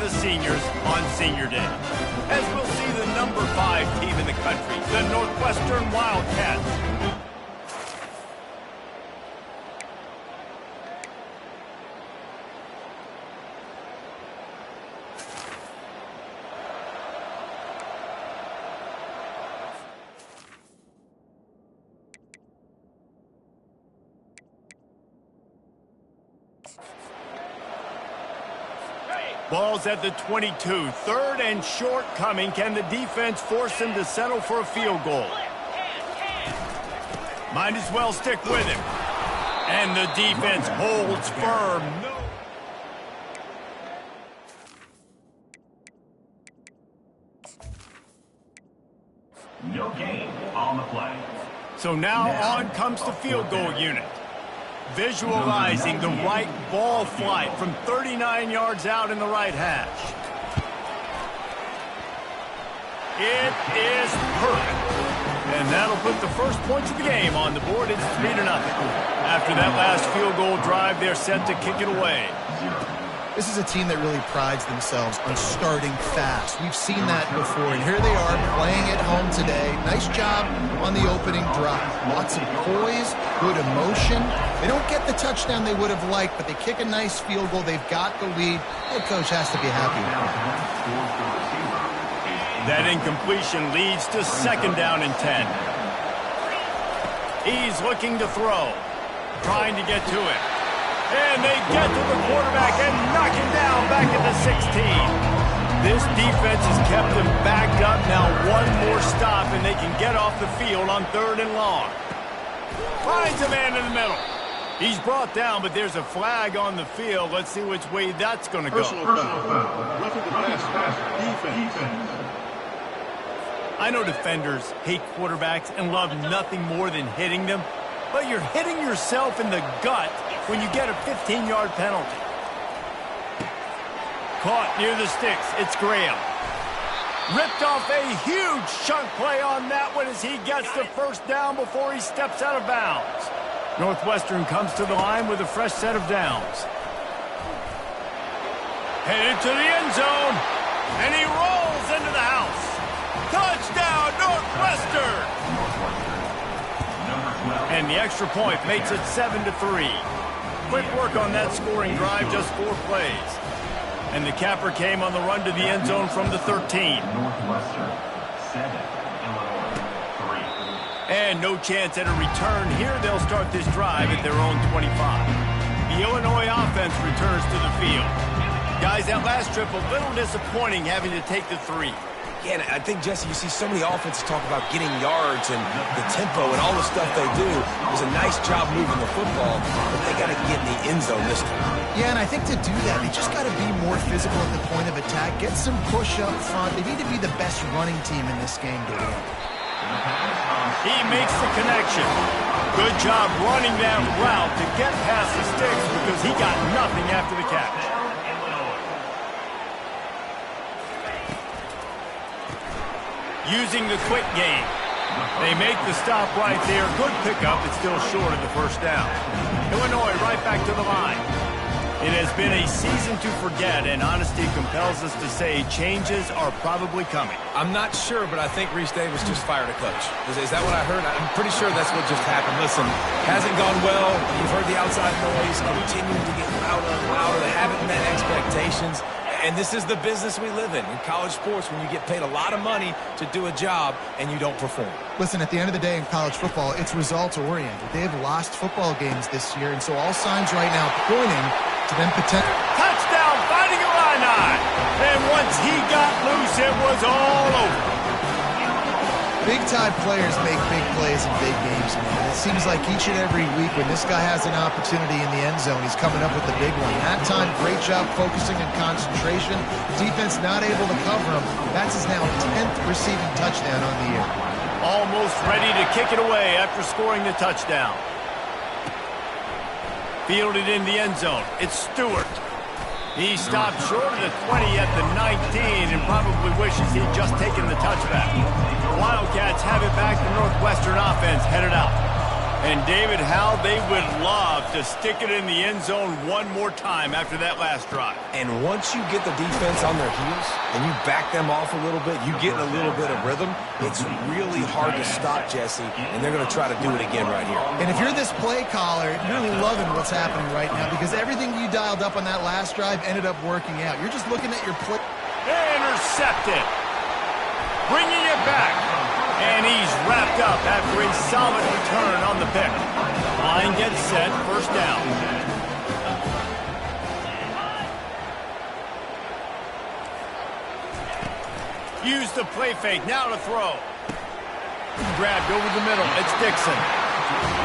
the seniors on Senior Day, as we'll see the number 5 team in the country, the Northwestern Wildcats. Ball's at the 22. 3rd and short coming. Can the defense force him to settle for a field goal? Might as well stick with him. And the defense holds firm. No gain on the play. So now on comes the field goal unit. Visualizing the right ball flight from 39 yards out in the right hash. It is perfect. And that'll put the first points of the game on the board. It's 3-0. After that last field goal drive, they're set to kick it away. This is a team that really prides themselves on starting fast. We've seen that before, and here they are playing at home today. Nice job on the opening drive. Lots of poise, good emotion. They don't get the touchdown they would have liked, but they kick a nice field goal. They've got the lead. Head coach has to be happy with that. That incompletion leads to 2nd down and 10. He's looking to throw, trying to get to it. And they get to the quarterback and knock him down back at the 16. This defense has kept them backed up. Now one more stop and they can get off the field on 3rd and long. Finds a man in the middle. He's brought down, but there's a flag on the field. Let's see which way that's going to go. Personal foul. Roughing the pass. Defense. I know defenders hate quarterbacks and love nothing more than hitting them, but you're hitting yourself in the gut when you get a 15-yard penalty. Caught near the sticks. It's Graham. Ripped off a huge chunk play on that one as he gets the 1st down before he steps out of bounds. Northwestern comes to the line with a fresh set of downs. Headed to the end zone, and he rolls into the house. Touchdown, Northwestern! And the extra point makes it 7-3. Quick work on that scoring drive, just 4 plays. And the capper came on the run to the end zone from the 13. Northwestern 7, Illinois 3. And no chance at a return here. They'll start this drive at their own 25. The Illinois offense returns to the field. Guys, that last trip a little disappointing having to take the 3. Yeah, and I think, Jesse, you see so many offenses talk about getting yards and the tempo and all the stuff they do. It was a nice job moving the football, but they got to get in the end zone this time. Yeah, and I think to do that, they just got to be more physical at the point of attack, get some push up front. They need to be the best running team in this game to win. He makes the connection. Good job running that route to get past the sticks because he got nothing after the catch. Using the quick game. They make the stop right there. Good pickup, but still short of the 1st down. Illinois right back to the line. It has been a season to forget, and honesty compels us to say changes are probably coming. I'm not sure, but I think Reese Davis just fired a coach. Is that what I heard? I'm pretty sure that's what just happened. Listen, hasn't gone well. You've heard the outside noise, continuing to get louder and louder. They haven't met expectations. And this is the business we live in college sports, when you get paid a lot of money to do a job and you don't perform. Listen, at the end of the day in college football, it's results-oriented. They have lost football games this year, and so all signs right now pointing to them potential. Touchdown, finding Illini. And once he got loose, it was all over. Big-time players make big plays in big games, man. It seems like each and every week when this guy has an opportunity in the end zone, he's coming up with the big one. That time, great job focusing and concentration. Defense not able to cover him. That's his now 10th receiving touchdown on the year. Almost ready to kick it away after scoring the touchdown. Fielded in the end zone. It's Stewart. He stopped short of the 20 at the 19 and probably wishes he'd just taken the touchback. The Wildcats have it back. The Northwestern offense headed out. And, David, how they would love to stick it in the end zone one more time after that last drive. And once you get the defense on their heels and you back them off a little bit, you get a little bit of rhythm, it's really hard to stop, Jesse, and they're going to try to do it again right here. And if you're this play caller, you're loving what's happening right now because everything you dialed up on that last drive ended up working out. You're just looking at your play. Intercepted. Bringing it back. And he's wrapped up after a solid return on the pick. Line gets set, first down. Use the play fake, now to throw. Grabbed over the middle, it's Dixon.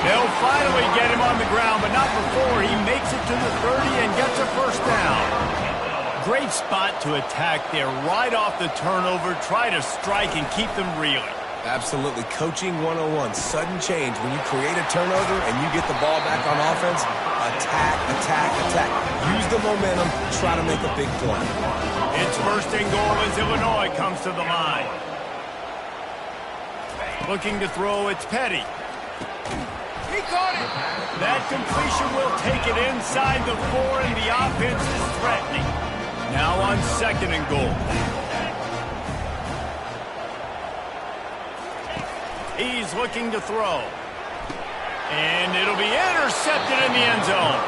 They'll finally get him on the ground, but not before he makes it to the 30 and gets a first down. Great spot to attack there, right off the turnover, try to strike and keep them reeling. Absolutely. Coaching 101. Sudden change. When you create a turnover and you get the ball back on offense, attack, attack, attack. Use the momentum. Try to make a big play. It's first and goal as Illinois comes to the line. Looking to throw, it's Petty. He caught it. That completion will take it inside the 4, and the offense is threatening. Now on second and goal. He's looking to throw. And it'll be intercepted in the end zone.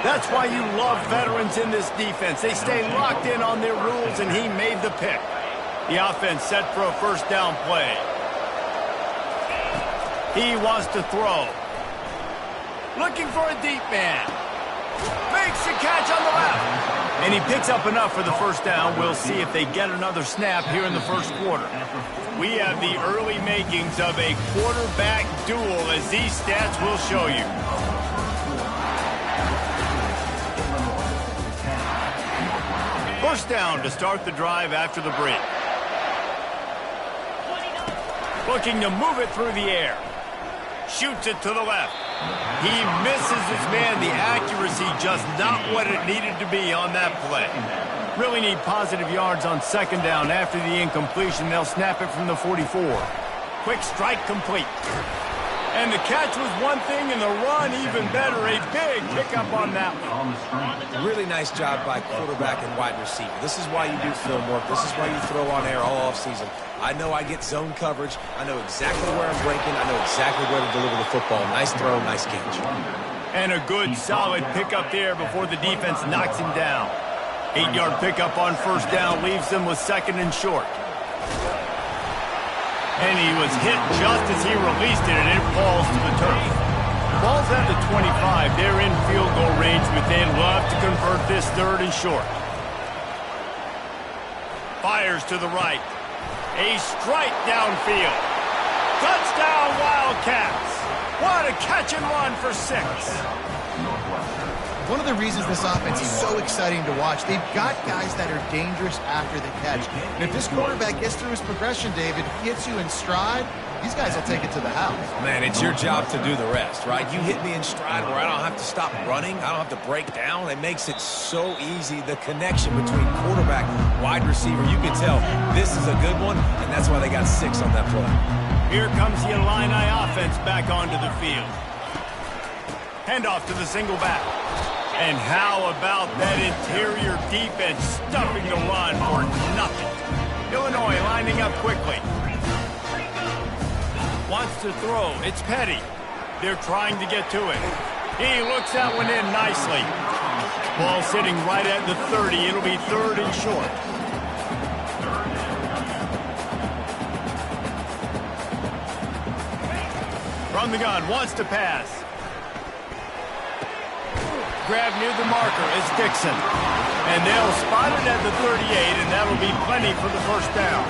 That's why you love veterans in this defense. They stay locked in on their rules, and he made the pick. The offense set for a first down play. He wants to throw. Looking for a deep man. Makes the catch on the left. And he picks up enough for the first down. We'll see if they get another snap here in the first quarter. We have the early makings of a quarterback duel, as these stats will show you. First down to start the drive after the break. Looking to move it through the air. Shoots it to the left. He misses his man. The accuracy just not what it needed to be on that play. Really need positive yards on second down. After the incompletion, they'll snap it from the 44. Quick strike complete. And the catch was one thing, and the run even better. A big pickup on that one. Really nice job by quarterback and wide receiver. This is why you do film work. This is why you throw on air all offseason. I know I get zone coverage. I know exactly where I'm breaking. I know exactly where to deliver the football. Nice throw, nice catch. And a good, solid pickup there before the defense knocks him down. 8-yard pickup on first down leaves them with second and short. And he was hit just as he released it, and it falls to the turf. Ball's at the 25. They're in field goal range, but they'd love to convert this third and short. Fires to the right. A strike downfield. Touchdown, Wildcats. What a catch and run for 6. One of the reasons this offense is so exciting to watch, they've got guys that are dangerous after the catch. And if this quarterback gets through his progression, David, hits you in stride, these guys will take it to the house. Man, it's your job to do the rest, right? You hit me in stride where I don't have to stop running. I don't have to break down. It makes it so easy. The connection between quarterback, wide receiver, you can tell this is a good one, and that's why they got 6 on that play. Here comes the Illini offense back onto the field. Handoff to the single back. And how about that interior defense stuffing the run for nothing? Illinois lining up quickly. Wants to throw. It's Petty. They're trying to get to it. He looks that one in nicely. Ball sitting right at the 30. It'll be third and short. From the gun, wants to pass. Grab near the marker is Dixon. And they'll spot it at the 38, and that'll be plenty for the first down.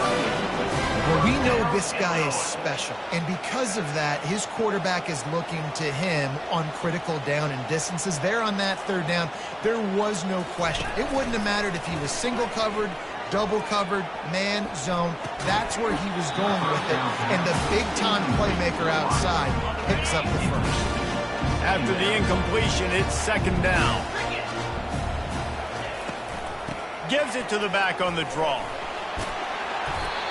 Well, we know this guy is special, and because of that, his quarterback is looking to him on critical down and distances. There on that third down, there was no question. It wouldn't have mattered if he was single covered, double covered, man, zone. That's where he was going with it, and the big-time playmaker outside picks up the first. After the incompletion, it's second down. Gives it to the back on the draw.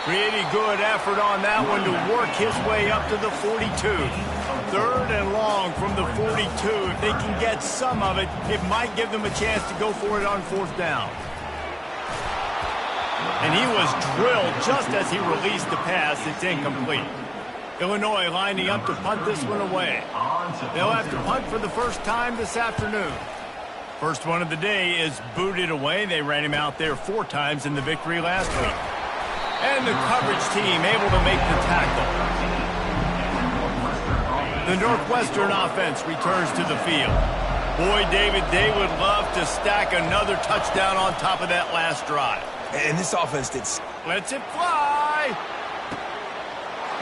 Pretty good effort on that one to work his way up to the 42. 3rd and long from the 42. If they can get some of it, it might give them a chance to go for it on 4th down. And he was drilled just as he released the pass. It's incomplete. Illinois lining up to punt this one away. They'll have to punt for the first time this afternoon. First one of the day is booted away. They ran him out there 4 times in the victory last week. And the coverage team able to make the tackle. The Northwestern offense returns to the field. Boy, David, they would love to stack another touchdown on top of that last drive. And this offense did. Lets it fly.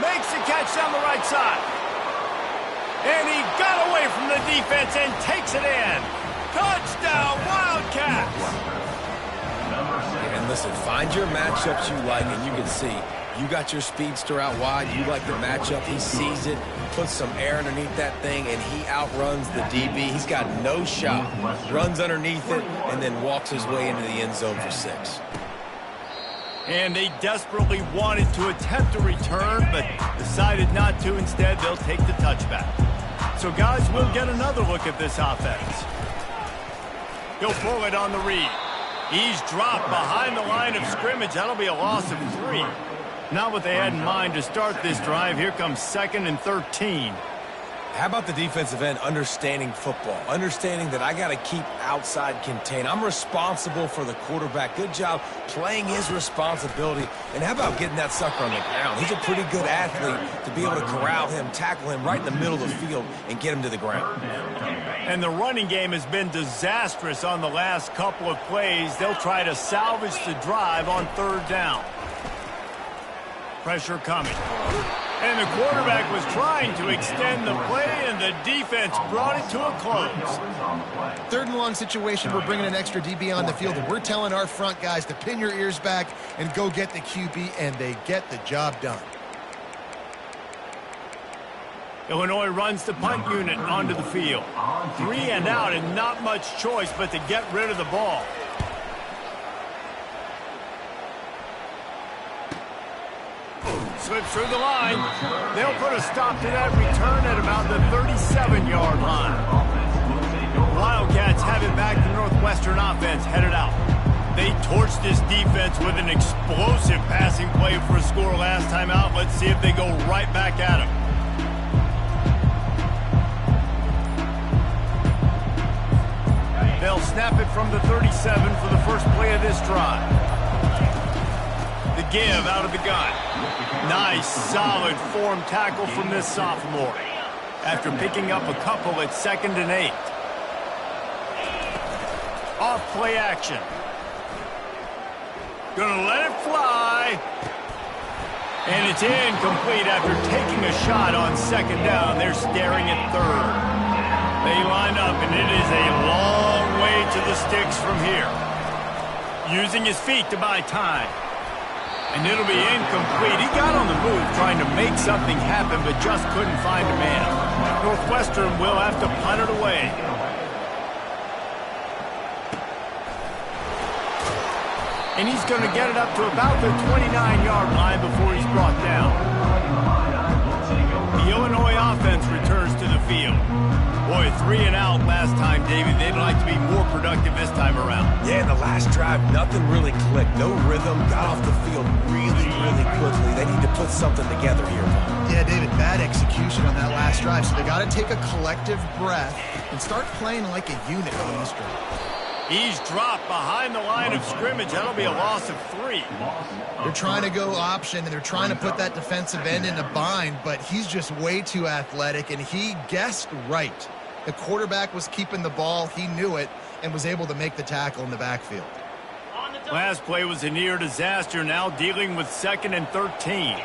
Makes the catch down the right side. And he got away from the defense and takes it in. Touchdown, Wildcats! And listen, find your matchups you like, and you can see you got your speedster out wide. You like the matchup. He sees it, puts some air underneath that thing, and he outruns the DB. He's got no shot. Runs underneath it, and then walks his way into the end zone for 6. And they desperately wanted to attempt a return, but decided not to. Instead, they'll take the touchback. So, guys, we'll get another look at this offense. He'll pull it on the read. He's dropped behind the line of scrimmage. That'll be a loss of 3. Not what they had in mind to start this drive. Here comes 2nd and 13. How about the defensive end understanding football, understanding that I got to keep outside contained. I'm responsible for the quarterback. Good job playing his responsibility. And how about getting that sucker on the ground? He's a pretty good athlete to be able to corral him, tackle him right in the middle of the field and get him to the ground. And the running game has been disastrous on the last couple of plays. They'll try to salvage the drive on 3rd down. Pressure coming. And the quarterback was trying to extend the play, and the defense brought it to a close. 3rd and long situation. We're bringing an extra DB on the field, and we're telling our front guys to pin your ears back and go get the QB, and they get the job done. Illinois runs the punt unit onto the field. 3 and out, and not much choice but to get rid of the ball. Slips through the line. They'll put a stop to that return at about the 37-yard line. Wildcats have it back. The Northwestern offense headed out. They torched this defense with an explosive passing play for a score last time out. Let's see if they go right back at him. They'll snap it from the 37 for the first play of this drive. The give out of the gun. Nice, solid form tackle from this sophomore. After picking up a couple at 2nd and 8. Off play action. Gonna let it fly. And it's incomplete after taking a shot on 2nd down. They're staring at 3rd. They line up, and it is a long way to the sticks from here. Using his feet to buy time. And it'll be incomplete. He got on the move trying to make something happen, but just couldn't find a man. Northwestern will have to punt it away. And he's going to get it up to about the 29-yard line before he's brought down. The Illinois offense returns to the field. Boy, 3 and out last time, David. They'd like to be more productive this time around. Yeah, in the last drive, nothing really clicked. No rhythm. Got off the field really quickly. They need to put something together here. Yeah, David, bad execution on that last drive. So they got to take a collective breath and start playing like a unit on this drive. He's dropped behind the line of scrimmage. That'll be a loss of 3. They're trying to go option, and they're trying to put that defensive end in a bind, but he's just way too athletic, and he guessed right. The quarterback was keeping the ball. He knew it and was able to make the tackle in the backfield. Last play was a near disaster. Now dealing with 2nd and 13.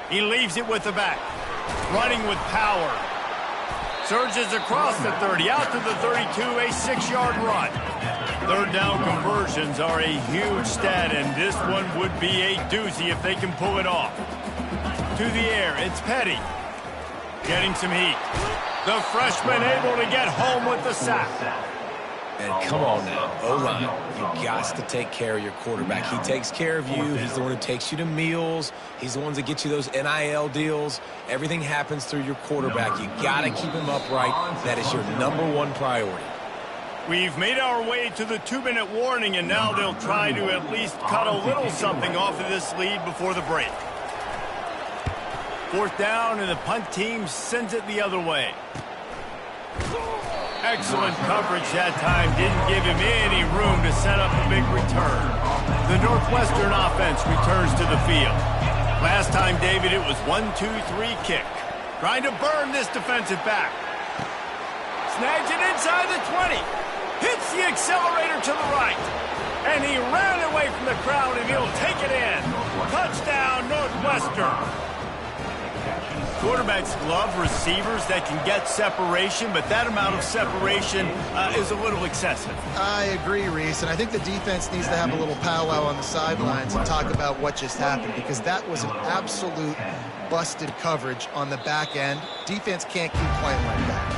He leaves it with the back. Running with power. Surges across the 30, out to the 32, a 6-yard run. 3rd down conversions are a huge stat, and this one would be a doozy if they can pull it off. To the air, it's Petty. Getting some heat. The freshman able to get home with the sack. And come on now, O-line, you got to take care of your quarterback. He takes care of you. He's the one who takes you to meals. He's the one that gets you those NIL deals. Everything happens through your quarterback. You got to keep him upright. That is your #1 priority. We've made our way to the 2-minute warning, and now they'll try to at least cut a little something off of this lead before the break. 4th down, and the punt team sends it the other way. Excellent coverage that time. Didn't give him any room to set up a big return. The Northwestern offense returns to the field. Last time, David, it was 1-2-3 kick. Trying to burn this defensive back. Snags it inside the 20. Hits the accelerator to the right. And he ran away from the crowd, and he'll take it in. Touchdown, Northwestern. Quarterbacks love receivers that can get separation, but that amount of separation is a little excessive. I agree, Reese, and I think the defense needs to have a little powwow on the sidelines and talk about what just happened, because that was an absolute busted coverage on the back end. Defense can't keep playing like that.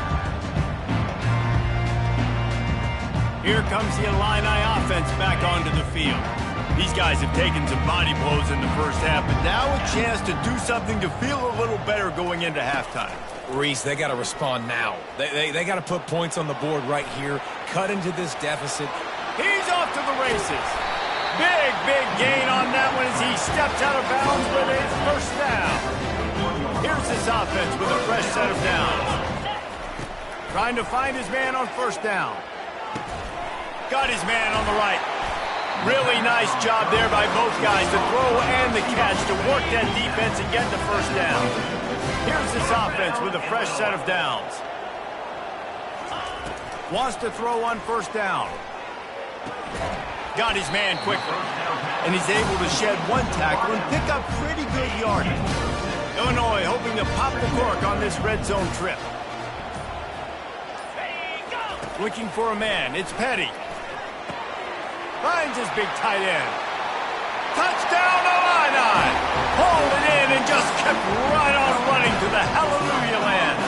Here comes the Illini offense back onto the field. These guys have taken some body blows in the first half, but now a chance to do something to feel a little better going into halftime. Reese, they got to respond now. They got to put points on the board right here, cut into this deficit. He's off to the races. Big gain on that one as he steps out of bounds with his first down. Here's this offense with a fresh set of downs. Trying to find his man on 1st down. Got his man on the right. Really nice job there by both guys, the throw and the catch, to work that defense and get the 1st down. Here's this offense with a fresh set of downs. Wants to throw on 1st down. Got his man quickly. And he's able to shed 1 tackle and pick up pretty good yardage. Illinois hoping to pop the cork on this red zone trip. Looking for a man. It's Petty. Finds his big tight end. Touchdown, Illini! Hauled it in and just kept right on running to the hallelujah land.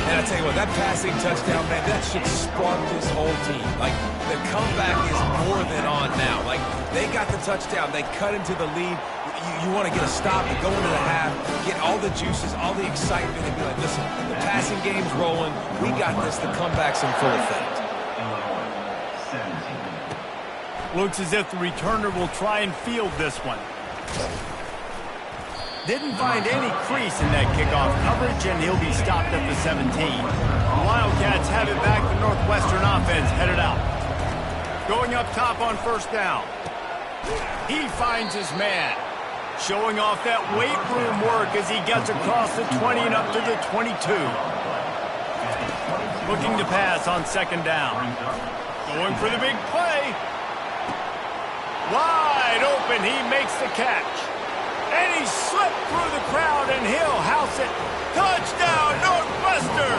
And I tell you what, that passing touchdown, man, that should spark this whole team. Like, the comeback is more than on now. Like, they got the touchdown. They cut into the lead. You want to get a stop and go into the half, get all the juices, all the excitement, and be like, listen, the passing game's rolling. We got this. The comeback's in full effect. Looks as if the returner will try and field this one. Didn't find any crease in that kickoff coverage, and he'll be stopped at the 17. The Wildcats have it back. The Northwestern offense headed out. Going up top on 1st down. He finds his man. Showing off that weight room work as he gets across the 20 and up to the 22. Looking to pass on 2nd down. Going for the big play. Wide open, he makes the catch. And he slipped through the crowd, and he'll house it. Touchdown, Northwestern!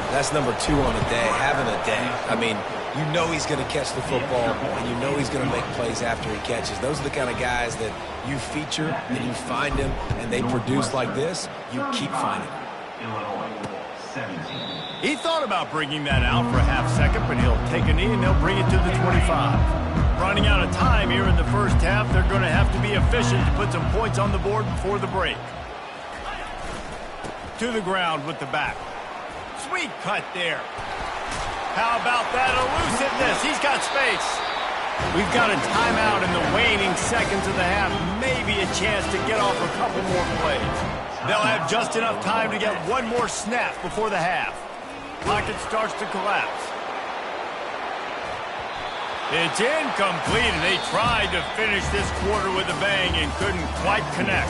That's number 2 on the day, having a day. I mean, you know he's going to catch the football, and you know he's going to make plays after he catches. Those are the kind of guys that you feature, and you find them, and they produce like this. You keep finding them. He thought about bringing that out for a half second, but he'll take a knee and they'll bring it to the 25. Running out of time here in the first half, they're going to have to be efficient to put some points on the board before the break. To the ground with the back. Sweet cut there. How about that elusiveness? He's got space. We've got a timeout in the waning seconds of the half. Maybe a chance to get off a couple more plays. They'll have just enough time to get one more snap before the half. Pocket starts to collapse. It's incomplete, and they tried to finish this quarter with a bang and couldn't quite connect.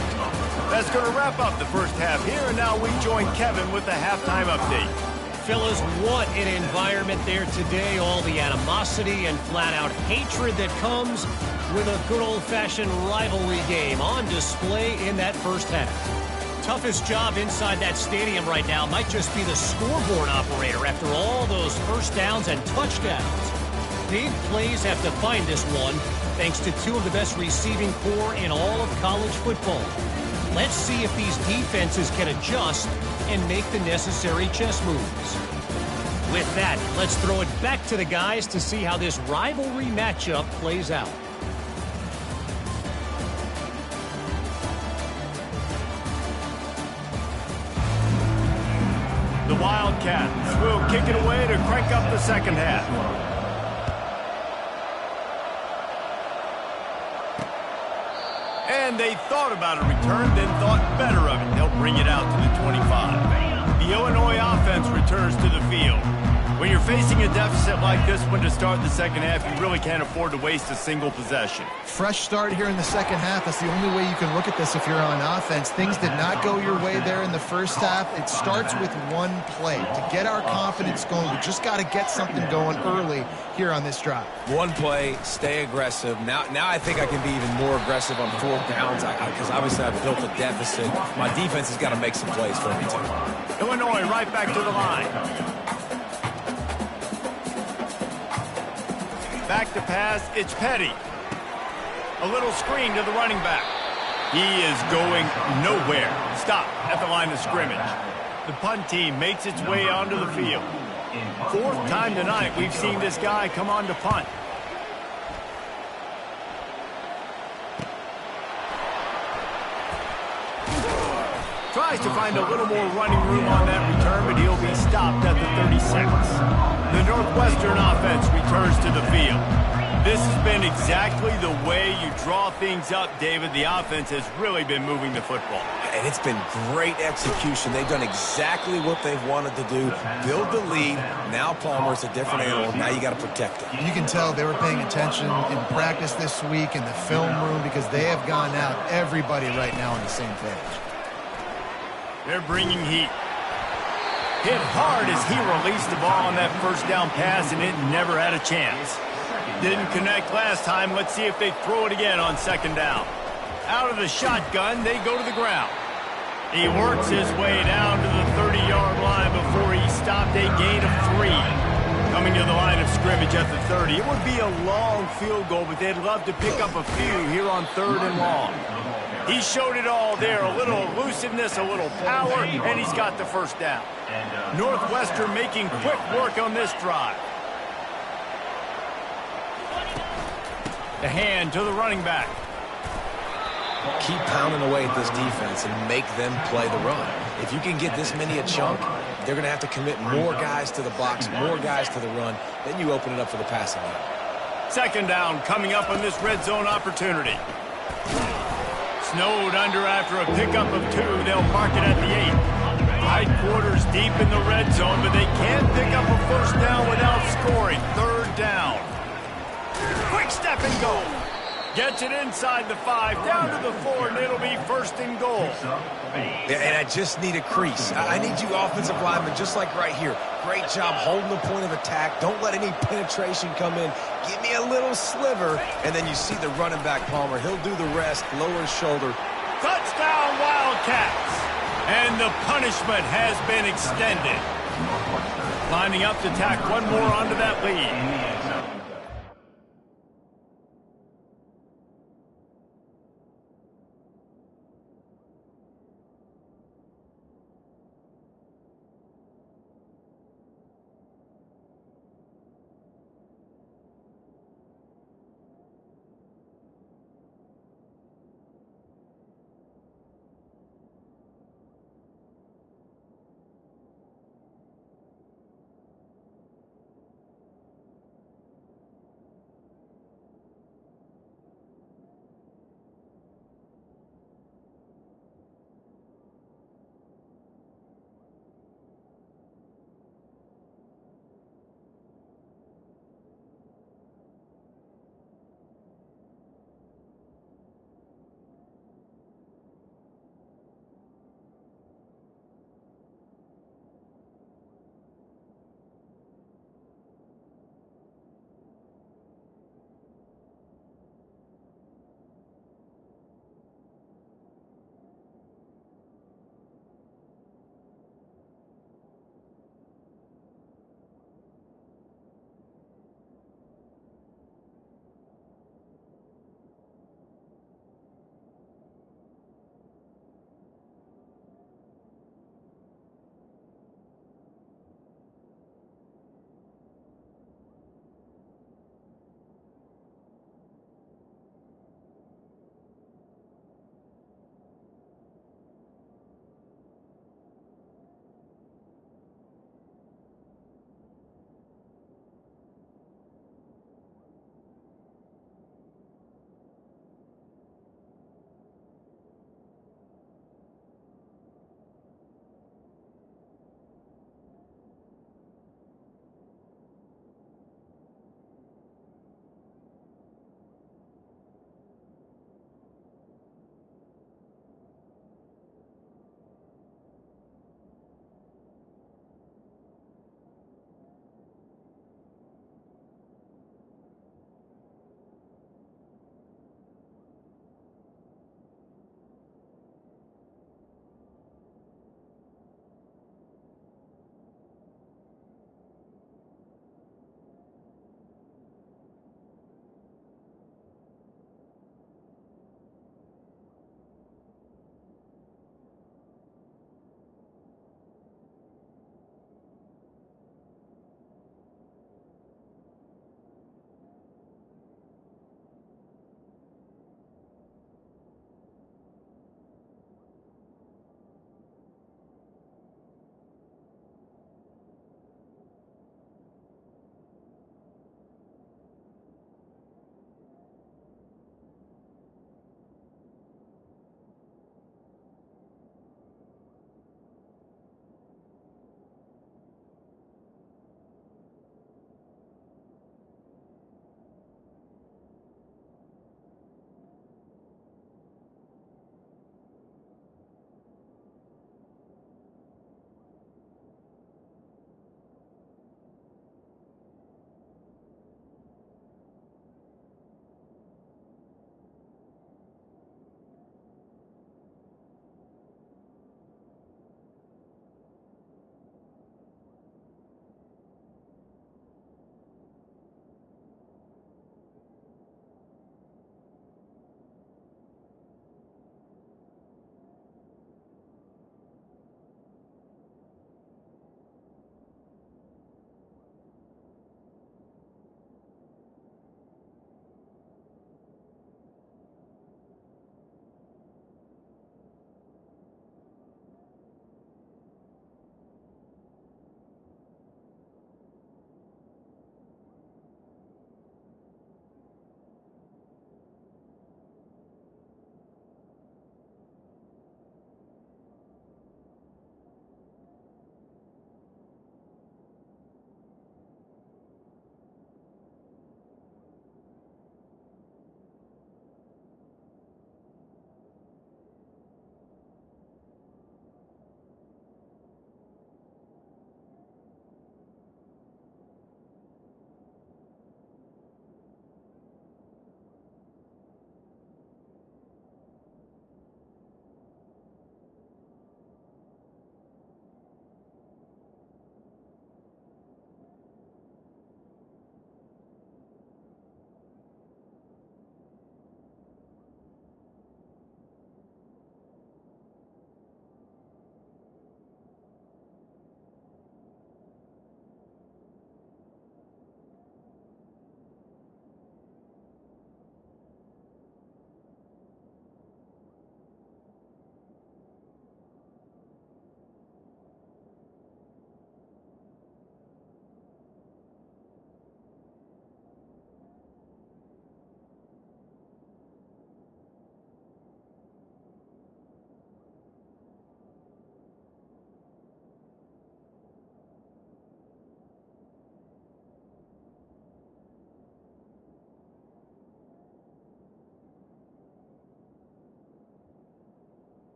That's going to wrap up the first half here, and now we join Kevin with the halftime update. Fellas, what an environment there today. All the animosity and flat-out hatred that comes with a good old-fashioned rivalry game on display in that first half. Toughest job inside that stadium right now might just be the scoreboard operator after all those first downs and touchdowns. Big plays have defined this one, thanks to 2 of the best receiving corps in all of college football. Let's see if these defenses can adjust and make the necessary chess moves. With that, let's throw it back to the guys to see how this rivalry matchup plays out. The Wildcats will kick it away to crank up the second half. And they thought about a return, then thought better of it. They'll bring it out to the 25. The Illinois offense returns to the field. When you're facing a deficit like this one to start the second half, you really can't afford to waste a single possession. Fresh start here in the second half. That's the only way you can look at this if you're on offense. Things did not go your way there in the first half. It starts with one play. To get our confidence going, we just got to get something going early here on this drive. One play, stay aggressive. Now I think I can be even more aggressive on fourth downs because obviously I've built a deficit. My defense has got to make some plays for me too. Illinois right back to the line. Back to pass, it's Petty. A little screen to the running back. He is going nowhere. Stop at the line of scrimmage. The punt team makes its way onto the field. Fourth time tonight we've seen this guy come on to punt. Tries to find a little more running room on that return, but he'll be stopped at the 36. The Northwestern offense returns to the field. This has been exactly the way you draw things up, David. The offense has really been moving the football. And it's been great execution. They've done exactly what they've wanted to do. Build the lead. Now Palmer's a different animal. Now you got to protect it. You can tell they were paying attention in practice this week in the film room because they have gone out, everybody right now on the same page. They're bringing heat. Hit hard as he released the ball on that first down pass, and it never had a chance. Didn't connect last time. Let's see if they throw it again on second down. Out of the shotgun, they go to the ground. He works his way down to the 30-yard line before he stopped a gain of 3. Coming to the line of scrimmage at the 30. It would be a long field goal, but they'd love to pick up a few here on 3rd and long. He showed it all there, a little elusiveness, a little power, and he's got the first down. Northwestern making quick work on this drive. The hand to the running back. Keep pounding away at this defense and make them play the run. If you can get this many a chunk, they're going to have to commit more guys to the box, more guys to the run. Then you open it up for the passing game. Second down coming up on this red zone opportunity. Snowed under after a pickup of 2. They'll mark it at the 8. Hindquarters deep in the red zone, but they can't pick up a first down without scoring. 3rd down. Quick step and go. Gets it inside the 5, down to the 4, and it'll be 1st and goal. And I just need a crease. I need you offensive linemen just like right here. Great job holding the point of attack. Don't let any penetration come in. Give me a little sliver, and then you see the running back, Palmer. He'll do the rest, lower his shoulder. Touchdown, Wildcats. And the punishment has been extended. Lining up to tack one more onto that lead.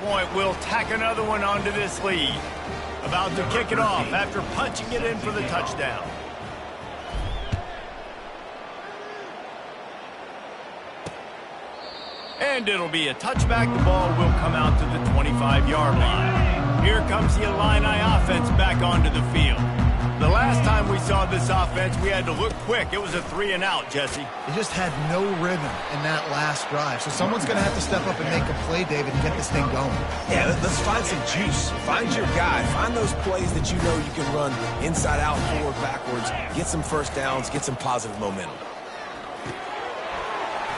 Point will tack another one onto this lead. About to kick it off after punching it in for the touchdown. And it'll be a touchback. The ball will come out to the 25-yard line. Here comes the Illini offense back onto the field. The last time we saw this offense, we had to look quick. It was a 3-and-out, Jesse. They just had no rhythm in that last drive. So someone's going to have to step up and make a play, David, and get this thing going. Yeah, let's find some juice. Find your guy. Find those plays that you know you can run inside out, forward, backwards. Get some first downs. Get some positive momentum.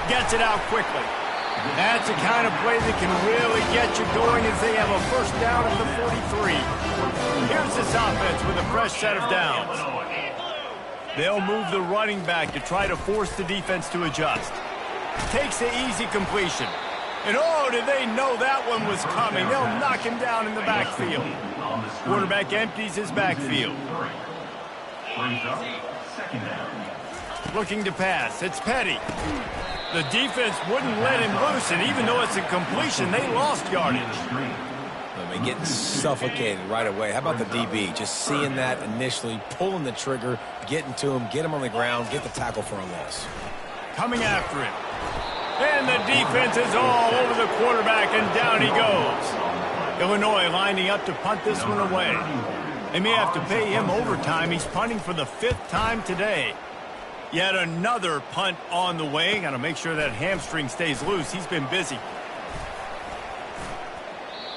Gets it out quickly. That's the kind of play that can really get you going as they have a first down at the 43. Here's this offense with a fresh set of downs. They'll move the running back to try to force the defense to adjust. Takes the easy completion. And oh, did they know that one was coming. They'll knock him down in the backfield. Quarterback empties his backfield. Looking to pass. It's Petty. The defense wouldn't let him loose, and even though it's a completion, they lost yardage. They get suffocated right away. How about the DB? Just seeing that initially, pulling the trigger, getting to him, get him on the ground, get the tackle for a loss. Coming after him. And the defense is all over the quarterback, and down he goes. Illinois lining up to punt this one away. They may have to pay him overtime. He's punting for the 5th time today. Yet another punt on the way. Got to make sure that hamstring stays loose. He's been busy.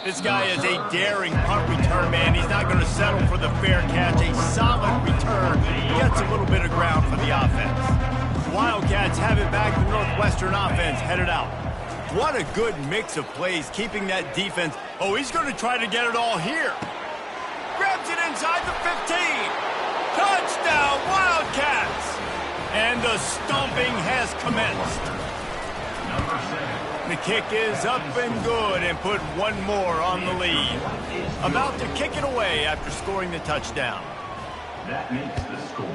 This guy is a daring punt return man. He's not going to settle for the fair catch. A solid return. Gets a little bit of ground for the offense. Wildcats have it back. The Northwestern offense headed out. What a good mix of plays, keeping that defense. Oh, he's going to try to get it all here. Grabs it inside the 15. Touchdown, Wildcats! And the stomping has commenced. The kick is up and good and put one more on the lead. About to kick it away after scoring the touchdown. That makes the score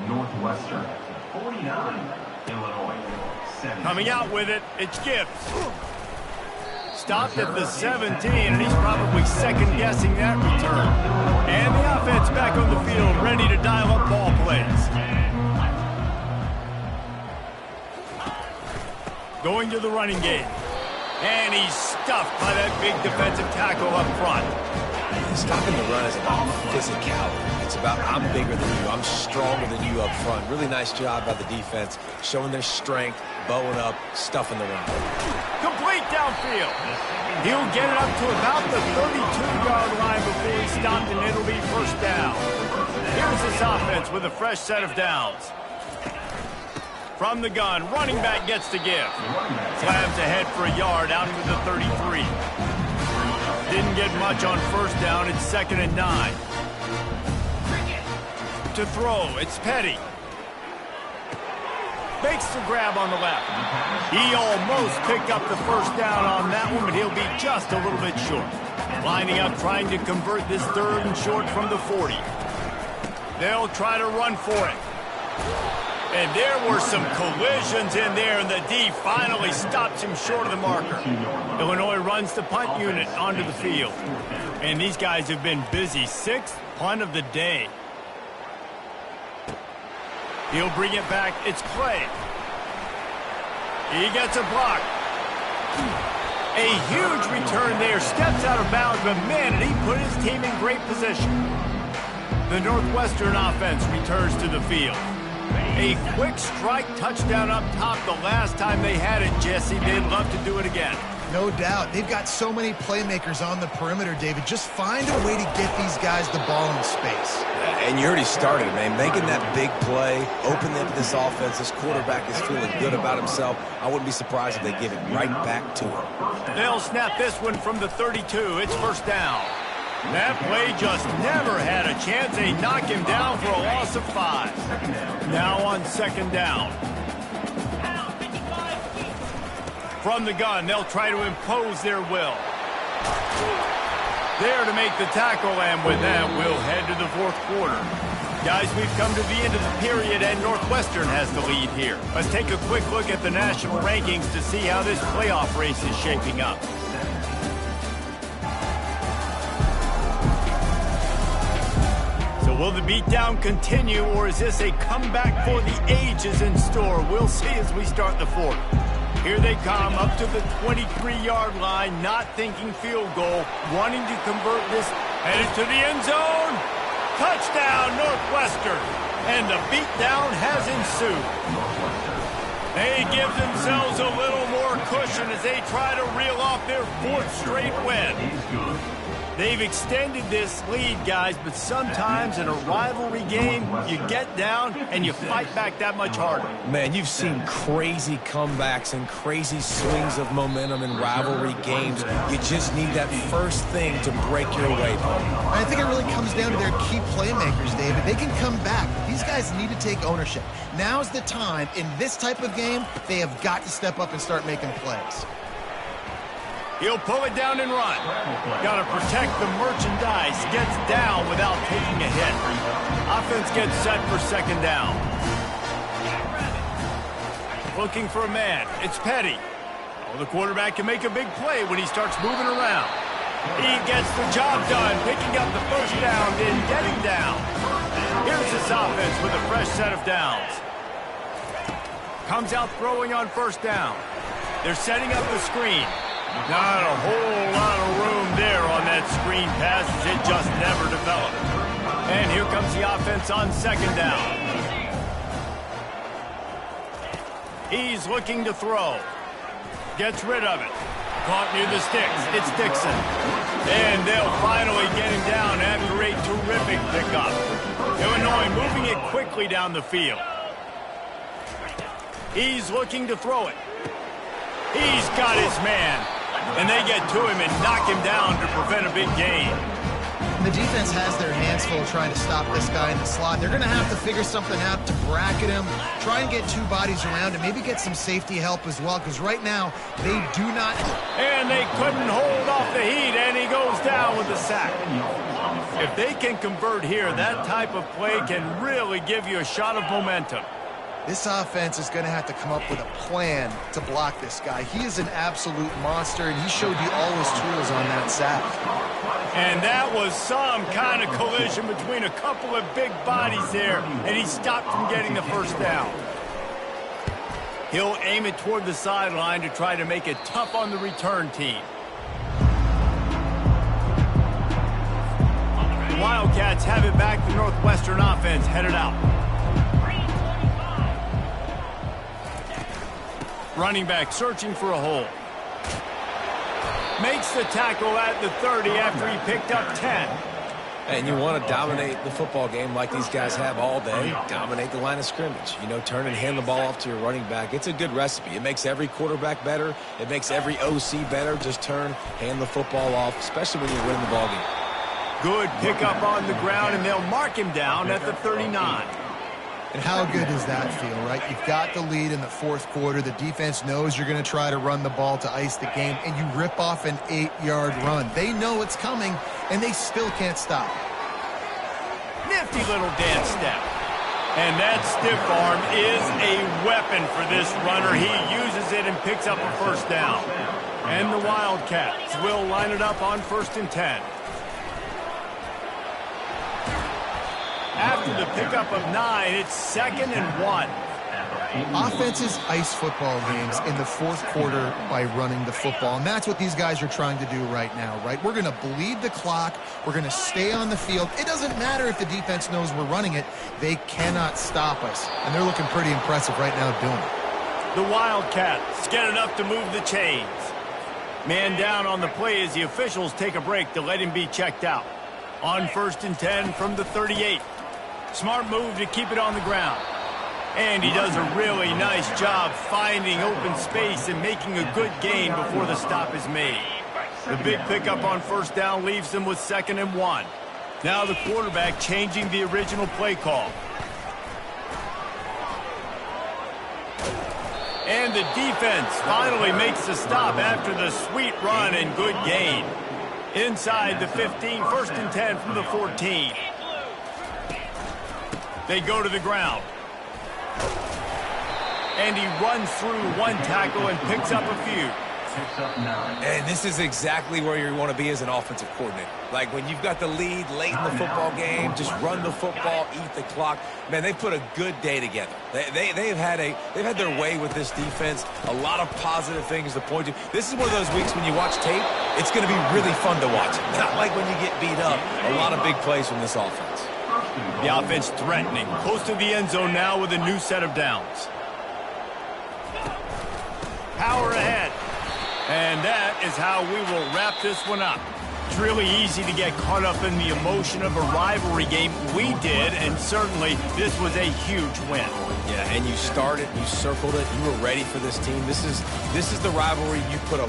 Northwestern 49, Illinois 7. Coming out with it, it's Gibbs. Stopped at the 17, and he's probably second-guessing that return. And the offense back on the field, ready to dial up ball plays. Going to the running game. And he's stuffed by that big defensive tackle up front. Stopping the run is about physicality. It's about I'm bigger than you. I'm stronger than you up front. Really nice job by the defense, showing their strength, bowing up, stuffing the run. Complete downfield. He'll get it up to about the 32-yard line before he stopped, and it'll be first down. Here's this offense with a fresh set of downs. From the gun, running back gets to give. Slams ahead for a yard out into the 33. Didn't get much on first down. It's 2nd and 9. To throw, it's Petty. Makes the grab on the left. He almost picked up the first down on that one, but he'll be just a little bit short. Lining up, trying to convert this 3rd and short from the 40. They'll try to run for it. And there were some collisions in there, and the D finally stops him short of the marker. Illinois runs the punt unit onto the field. And these guys have been busy. 6th punt of the day. He'll bring it back. It's Clay. He gets a block. A huge return there. Steps out of bounds, but man, did he put his team in great position. The Northwestern offense returns to the field. A quick strike touchdown up top the last time they had it, Jesse. They'd love to do it again. No doubt. They've got so many playmakers on the perimeter, David. Just find a way to get these guys the ball in space. And you already started, man. Making that big play, opening up this offense. This quarterback is feeling good about himself. I wouldn't be surprised if they give it right back to him. They'll snap this one from the 32. It's first down. That play just never had a chance. They knock him down for a loss of 5. Now on 2nd down. From the gun, they'll try to impose their will. There to make the tackle, and with that, we'll head to the 4th quarter. Guys, we've come to the end of the period, and Northwestern has the lead here. Let's take a quick look at the national rankings to see how this playoff race is shaping up. will the beatdown continue, or is this a comeback for the ages in store? We'll see as we start the fourth. Here they come up to the 23-yard line, not thinking field goal, wanting to convert this, headed to the end zone. Touchdown, Northwestern. And the beatdown has ensued. They give themselves a little more cushion as they try to reel off their fourth straight win. They've extended this lead, guys, but sometimes in a rivalry game, you get down and you fight back that much harder. Man, you've seen crazy comebacks and crazy swings of momentum in rivalry games. You just need that first thing to break your way. I think it really comes down to their key playmakers, David. They can come back, but these guys need to take ownership. Now's the time. In this type of game, they have got to step up and start making plays. He'll pull it down and run. Got to protect the merchandise. Gets down without taking a hit. Offense gets set for second down. Looking for a man. It's Petty. Oh, the quarterback can make a big play when he starts moving around. He gets the job done, picking up the first down, then getting down. Here's this offense with a fresh set of downs. Comes out throwing on first down. They're setting up the screen. Not a whole lot of room there on that screen pass as it just never developed. And here comes the offense on second down. He's looking to throw. Gets rid of it. Caught near the sticks. It's Dixon. And they'll finally get him down after a terrific pickup. Illinois moving it quickly down the field. He's looking to throw it. He's got his man. And they get to him and knock him down to prevent a big gain. The defense has their hands full trying to stop this guy in the slot. They're going to have to figure something out to bracket him, try and get two bodies around him, maybe get some safety help as well, because right now they do not. And they couldn't hold off the heat, and he goes down with the sack. If they can convert here, that type of play can really give you a shot of momentum. This offense is going to have to come up with a plan to block this guy. He is an absolute monster, and he showed you all his tools on that sack. And that was some kind of collision between a couple of big bodies there, and he stopped from getting the first down. He'll aim it toward the sideline to try to make it tough on the return team. The Wildcats have it back. The Northwestern offense headed out. Running back searching for a hole. Makes the tackle at the 30 after he picked up 10. And you want to dominate the football game like these guys have all day. Dominate the line of scrimmage. You know, turn and hand the ball off to your running back. It's a good recipe. It makes every quarterback better. It makes every OC better. Just turn, hand the football off, especially when you're winning the ball game. Good pickup on the ground, and they'll mark him down at the 39. And how good does that feel, right? You've got the lead in the fourth quarter. The defense knows you're going to try to run the ball to ice the game, and you rip off an 8-yard run. They know it's coming, and they still can't stop. Nifty little dance step. And that stiff arm is a weapon for this runner. He uses it and picks up a first down. And the Wildcats will line it up on 1st and 10. After the pickup of 9, it's 2nd and 1. Offenses ice football games in the fourth quarter by running the football, and that's what these guys are trying to do right now, right? We're going to bleed the clock. We're going to stay on the field. It doesn't matter if the defense knows we're running it. They cannot stop us, and they're looking pretty impressive right now doing it. The Wildcats get enough to move the chains. Man down on the play as the officials take a break to let him be checked out. On 1st and 10 from the 38. Smart move to keep it on the ground. And he does a really nice job finding open space and making a good gain before the stop is made. The big pickup on 1st down leaves them with 2nd and 1. Now the quarterback changing the original play call. And the defense finally makes the stop after the sweet run and good gain. Inside the 15, 1st and 10 from the 14. They go to the ground. And he runs through one tackle and picks up a few. picks up 9. And this is exactly where you want to be as an offensive coordinator. Like when you've got the lead late in the football game, just run the football, eat the clock. Man, they put a good day together. They've had their way with this defense. A lot of positive things to point to. This is one of those weeks when you watch tape, it's going to be really fun to watch. Not like when you get beat up. A lot of big plays from this offense. The offense threatening, close to the end zone now with a new set of downs. Power ahead. And that is how we will wrap this one up. It's really easy to get caught up in the emotion of a rivalry game. We did, and certainly this was a huge win. Yeah, and you started, you circled it, you were ready for this team. This is the rivalry you put a